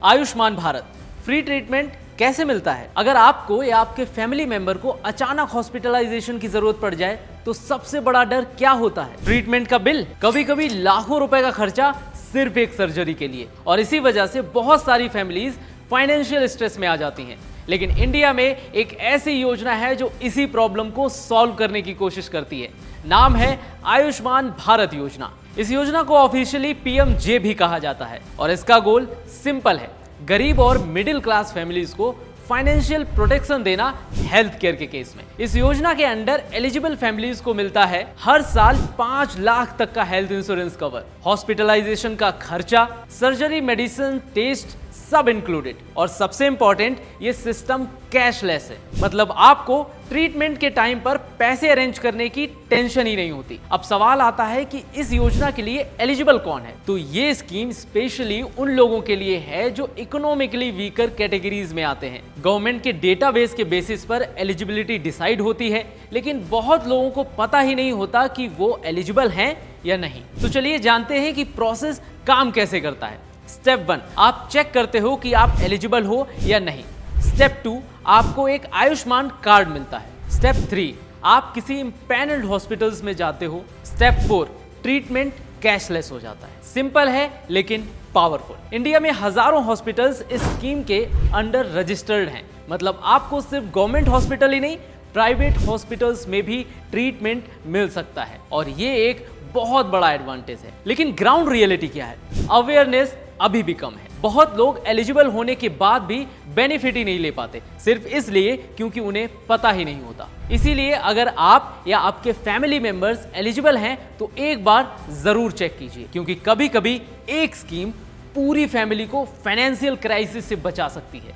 Ayushman Bharat free treatment कैसे मिलता है? अगर आपको या आपके फैमिली मेंबर को अचानक हॉस्पिटलाइजेशन की जरूरत पड़ जाए तो सबसे बड़ा डर क्या होता है? ट्रीटमेंट का बिल, कभी कभी लाखों रुपए का खर्चा सिर्फ एक सर्जरी के लिए। और इसी वजह से बहुत सारी फैमिलीज फाइनेंशियल स्ट्रेस में आ जाती हैं। लेकिन इंडिया में एक ऐसी योजना है जो इसी प्रॉब्लम को सॉल्व करने की कोशिश करती है। नाम है आयुष्मान भारत योजना। इस योजना को ऑफिशियली पीएमजे भी कहा जाता है और इसका गोल सिंपल है, गरीब और मिडिल क्लास फैमिलीज को फाइनेंशियल प्रोटेक्शन देना हेल्थ केयर के केस में। इस योजना के अंडर एलिजिबल फैमिलीज को मिलता है हर साल 5 लाख तक का हेल्थ इंश्योरेंस कवर, हॉस्पिटलाइजेशन का खर्चा, सर्जरी, मेडिसिन, टेस्ट सब इंक्लूडेड। और सबसे इंपॉर्टेंट, ये सिस्टम कैशलेस है, मतलब आपको ट्रीटमेंट के टाइम पर पैसे अरेंज करने की टेंशन ही नहीं होती। अब सवाल आता है कि इस योजना के लिए एलिजिबल कौन है? तो ये स्कीम स्पेशली उन लोगों के लिए है जो इकोनॉमिकली वीकर कैटेगरीज में आते हैं। गवर्नमेंट के डेटाबेस के बेसिस पर एलिजिबिलिटी डिसाइड होती है, लेकिन बहुत लोगों को पता ही नहीं होता कि वो एलिजिबल हैं या नहीं। तो चलिए जानते हैं कि प्रोसेस काम कैसे करता है। स्टेप 1, आप चेक करते हो कि आप एलिजिबल हो या नहीं। स्टेप 2, आपको एक आयुष्मान कार्ड मिलता है। स्टेप 3, आप किसी पैनल्ड हॉस्पिटल्स में जाते हो। स्टेप 4, ट्रीटमेंट कैशलेस हो जाता है। सिंपल है लेकिन पावरफुल। इंडिया में हजारों हॉस्पिटल्स इस स्कीम के अंडर रजिस्टर्ड हैं, मतलब आपको सिर्फ गवर्नमेंट हॉस्पिटल ही नहीं, प्राइवेट हॉस्पिटल्स में भी ट्रीटमेंट मिल सकता है। और ये एक बहुत बड़ा एडवांटेज है। लेकिन ग्राउंड रियलिटी क्या है? अवेयरनेस अभी भी कम है। बहुत लोग एलिजिबल होने के बाद भी बेनिफिट ही नहीं ले पाते, सिर्फ इसलिए क्योंकि उन्हें पता ही नहीं होता। इसीलिए अगर आप या आपके फैमिली मेंबर्स एलिजिबल हैं तो एक बार जरूर चेक कीजिए, क्योंकि कभी कभी एक स्कीम पूरी फैमिली को फाइनेंशियल क्राइसिस से बचा सकती है।